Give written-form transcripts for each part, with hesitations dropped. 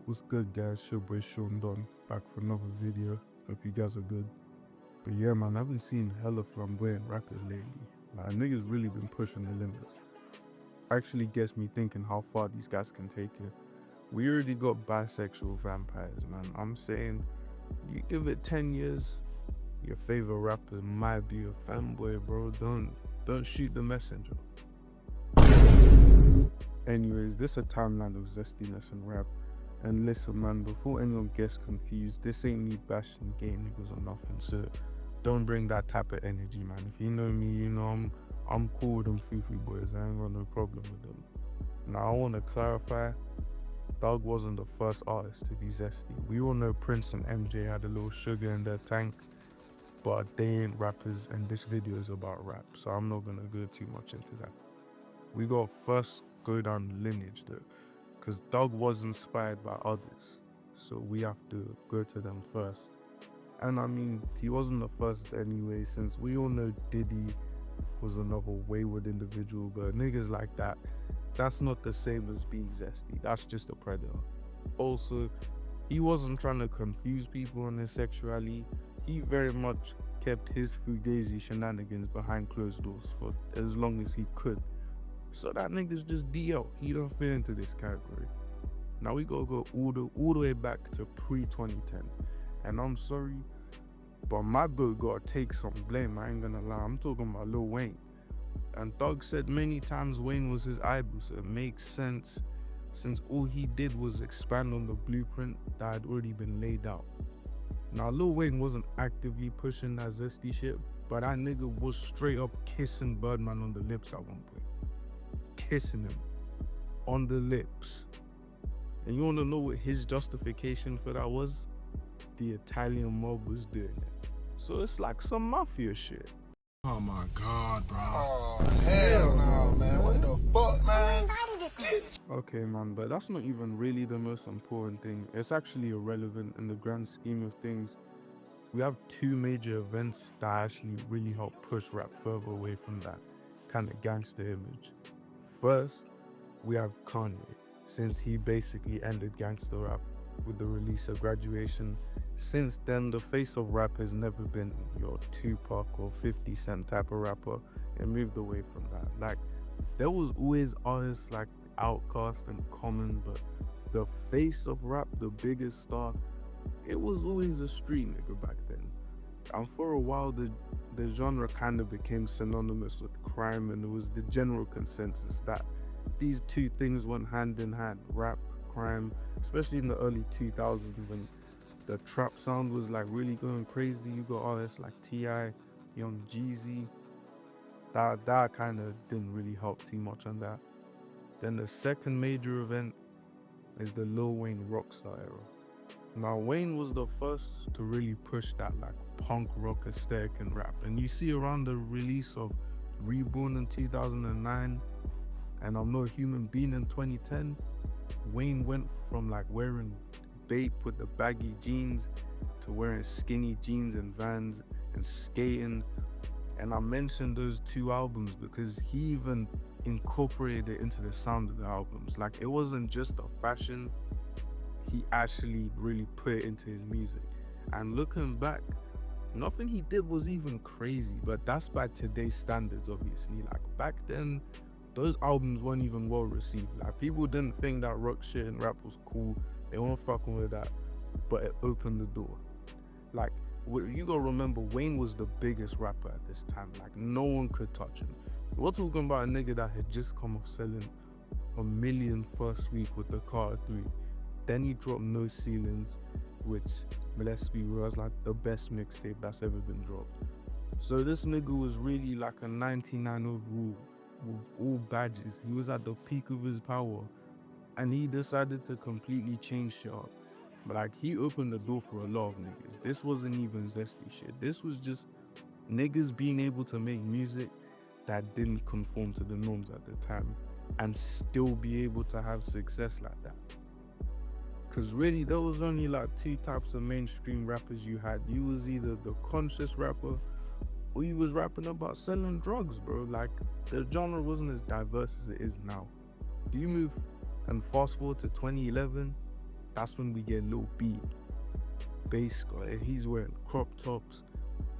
What's good, guys? It's your boy Sean Don, back for another video. Hope you guys are good. But yeah, man, I've been seeing hella flamboyant rappers lately. Like, niggas really been pushing the limits. Actually gets me thinking how far these guys can take it. We already got bisexual vampires, man. I'm saying, you give it 10 years, your favorite rapper might be a fanboy, bro. Don't shoot the messenger. Anyways, this a timeline of zestiness and rap. And listen, man, before anyone gets confused, this ain't me bashing gay niggas or nothing, so don't bring that type of energy, man. If you know me, you know I'm cool with them Fufu boys. I ain't got no problem with them. Now, I want to clarify, Doug wasn't the first artist to be zesty. We all know Prince and MJ had a little sugar in their tank, but they ain't rappers, and this video is about rap, so I'm not gonna go too much into that. We gotta first go down the lineage, though, because Doug was inspired by others, so we have to go to them first. And I mean, he wasn't the first anyway, since we all know Diddy was another wayward individual, but niggas like that, that's not the same as being zesty. That's just a predator. Also, he wasn't trying to confuse people on his sexuality. He very much kept his fugazi shenanigans behind closed doors for as long as he could. So that nigga's just DL. He don't fit into this category. Now we gotta go all the way back to pre-2010. And I'm sorry, but my book gotta take some blame. I ain't gonna lie. I'm talking about Lil Wayne. And Doug said many times Wayne was his idol, so it makes sense since all he did was expand on the blueprint that had already been laid out. Now Lil Wayne wasn't actively pushing that zesty shit, but that nigga was straight up kissing Birdman on the lips at one point. Kissing him on the lips. And you wanna know what his justification for that was? The Italian mob was doing it. So it's like some mafia shit. Oh my god, bro. Oh, hell no, man. What the fuck, man? Okay, man, but that's not even really the most important thing. It's actually irrelevant in the grand scheme of things. We have two major events that actually really help push rap further away from that kind of gangster image. First, we have Kanye, since he basically ended gangster rap with the release of Graduation. Since then, the face of rap has never been your Tupac or 50 Cent type of rapper, and moved away from that. Like, there was always artists like Outkast and Common, but the face of rap, the biggest star, it was always a street nigga back then. And for a while, the genre kind of became synonymous with crime, and it was the general consensus that these two things went hand in hand: rap, crime, especially in the early 2000s when the trap sound was like really going crazy. You got artists like T.I., Young Jeezy. That kind of didn't really help too much on that. Then the second major event is the Lil Wayne Rockstar era. Now, Wayne was the first to really push that like punk rock aesthetic in rap. And you see around the release of Reborn in 2009 and I'm No Human Being in 2010, Wayne went from like wearing Bape with the baggy jeans to wearing skinny jeans and Vans and skating. And I mentioned those two albums because he even incorporated it into the sound of the albums. Like, it wasn't just a fashion, he actually really put it into his music. And looking back, nothing he did was even crazy, but that's by today's standards, obviously. Like, back then, those albums weren't even well received. Like, people didn't think that rock shit and rap was cool. They weren't fucking with that, but it opened the door. Like, you gotta remember, Wayne was the biggest rapper at this time. Like, no one could touch him. We're talking about a nigga that had just come off selling 1 million first week with the Carter 3. Then he dropped No Ceilings, which, let's be real, is like the best mixtape that's ever been dropped. So this nigga was really like a 99 overall with all badges. He was at the peak of his power, and he decided to completely change shit up. But like, he opened the door for a lot of niggas. This wasn't even zesty shit. This was just niggas being able to make music that didn't conform to the norms at the time and still be able to have success like that. Cause really, there was only like two types of mainstream rappers you had. You was either the conscious rapper or you was rapping about selling drugs, bro. Like, the genre wasn't as diverse as it is now. Do you move and fast forward to 2011, That's when we get Lil B, bass guy. He's wearing crop tops.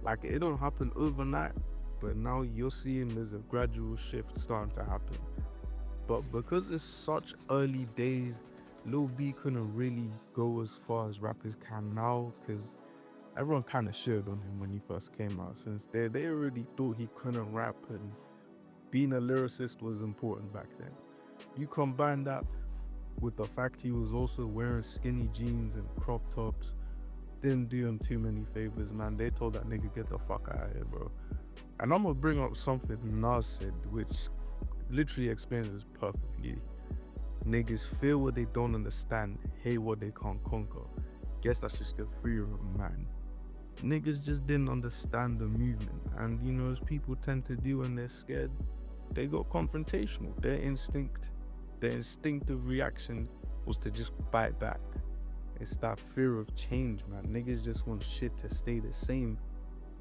Like, it don't happen overnight, but now you're seeing there's a gradual shift starting to happen. But because it's such early days, Lil B couldn't really go as far as rappers can now, because everyone kind of shit on him when he first came out, since they already thought he couldn't rap, and being a lyricist was important back then. You combine that with the fact he was also wearing skinny jeans and crop tops, didn't do him too many favors, man. They told that nigga get the fuck out of here, bro. And I'm gonna bring up something Nas said, which literally explains this perfectly. Niggas feel what they don't understand, hate what they can't conquer. Guess that's just the fear of man. Niggas just didn't understand the movement, and you know, as people tend to do when they're scared, they got confrontational. Their instinctive reaction was to just fight back. It's that fear of change, man. Niggas just want shit to stay the same,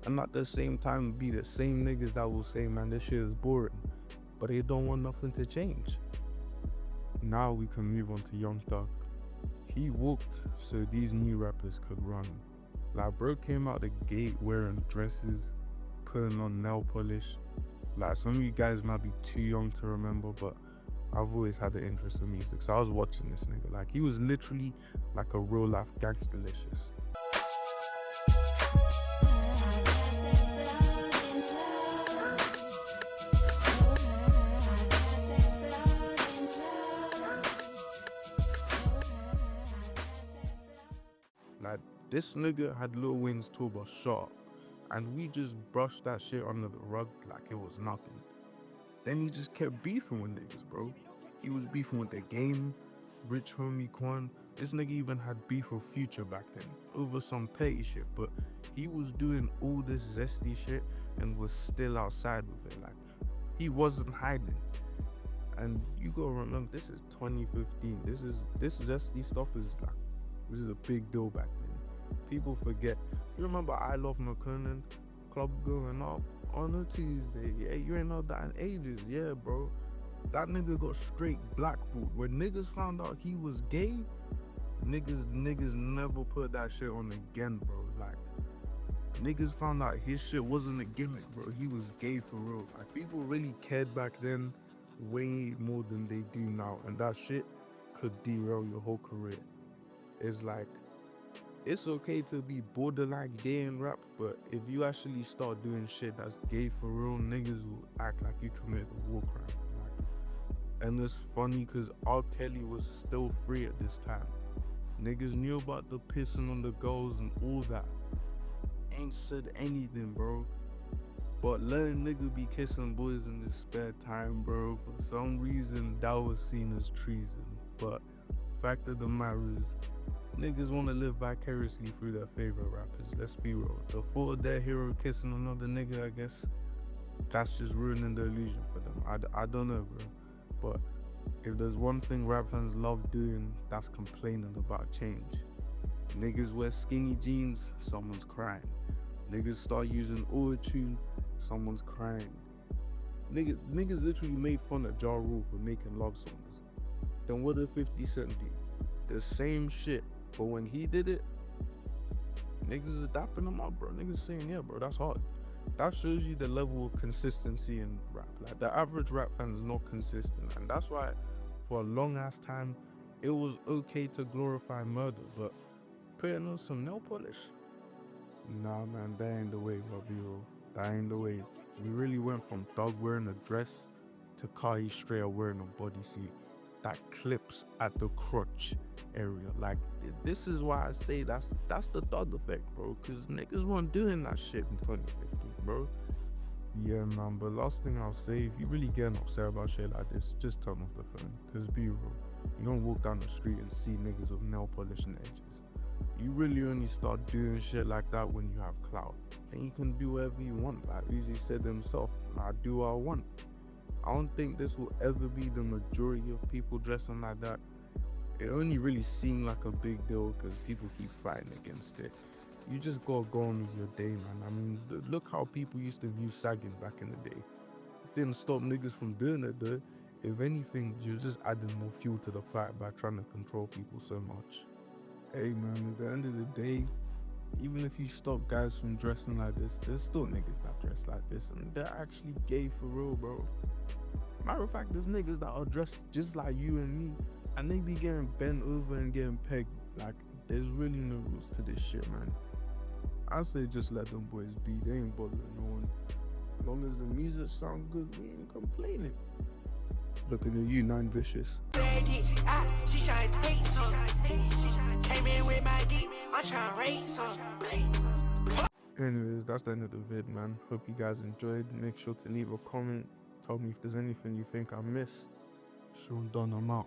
and at the same time be the same niggas that will say, man, this shit is boring, but they don't want nothing to change. Now we can move on to Young Thug. He walked so these new rappers could run. Like, bro came out the gate wearing dresses, putting on nail polish. Like, some of you guys might be too young to remember, but I've always had an interest in music, so I was watching this nigga. Like, he was literally like a real life gangsterlicious. Like, this nigga had Lil Wayne's tuba sharp, and we just brushed that shit under the rug like it was nothing. Then he just kept beefing with niggas, bro. He was beefing with the game, Rich Homie Quan. This nigga even had beef with Future back then over some petty shit, but he was doing all this zesty shit and was still outside with it. Like, he wasn't hiding. And you gotta remember, this is 2015. This zesty stuff is like, this is a big deal back then. People forget. You remember I Love McKernan, club going up on a Tuesday? Yeah, you ain't know that in ages. Yeah, bro. That nigga got straight blackballed. When niggas found out he was gay, niggas never put that shit on again, bro. Like, niggas found out his shit wasn't a gimmick, bro. He was gay for real. Like, people really cared back then way more than they do now, and that shit could derail your whole career. It's like, it's okay to be borderline gay in rap, but if you actually start doing shit that's gay for real, niggas will act like you committed a war crime. Like, and it's funny because R. Kelly was still free at this time. Niggas knew about the pissing on the girls and all that. Ain't said anything, bro. But letting nigga be kissing boys in his spare time, bro, for some reason that was seen as treason. But fact of the matter is, niggas want to live vicariously through their favorite rappers. Let's be real. The thought of their hero kissing another nigga, I guess, that's just ruining the illusion for them. I don't know, bro. But if there's one thing rap fans love doing, that's complaining about change. Niggas wear skinny jeans, someone's crying. Niggas start using auto-tune, someone's crying. Niggas literally made fun of Ja Rule for making love songs. Then what did 50 Cent do? The same shit, but when he did it, niggas is dapping him up, bro. Niggas saying, yeah, bro, that's hard. That shows you the level of consistency in rap. Like, the average rap fan is not consistent, and that's why for a long ass time it was okay to glorify murder, but putting on some nail polish, nah, man, that ain't the way, bro. That ain't the way. We really went from Thug wearing a dress to Kai Estrella wearing a bodysuit that clips at the crotch area. Like, this is why I say that's the Thug effect, bro, because niggas weren't doing that shit in 2015, bro. Yeah, man, but last thing I'll say, if you really getting upset about shit like this, just turn off the phone, because be real, you don't walk down the street and see niggas with nail polish and edges. You really only start doing shit like that when you have clout. Then you can do whatever you want. Like Uzi said himself, I do what I want. I don't think this will ever be the majority of people dressing like that. It only really seemed like a big deal because people keep fighting against it. You just gotta go on with your day, man. I mean, look how people used to view sagging back in the day. It didn't stop niggas from doing it though. If anything, you're just adding more fuel to the fight by trying to control people so much. Hey man, at the end of the day, even if you stop guys from dressing like this, there's still niggas that dress like this and they're actually gay for real, bro. Matter of fact, there's niggas that are dressed just like you and me and they be getting bent over and getting pegged. Like, there's really no rules to this shit, man. I say just let them boys be, they ain't bothering no one. As long as the music sound good, we ain't complaining. Looking at you, 9 Vicious. She tryna take some. Came in with my deep, I'm tryna rate some. Anyways, that's the end of the vid, man. Hope you guys enjoyed. Make sure to leave a comment. Tell me if there's anything you think I missed. Sean Dunn, I'm out.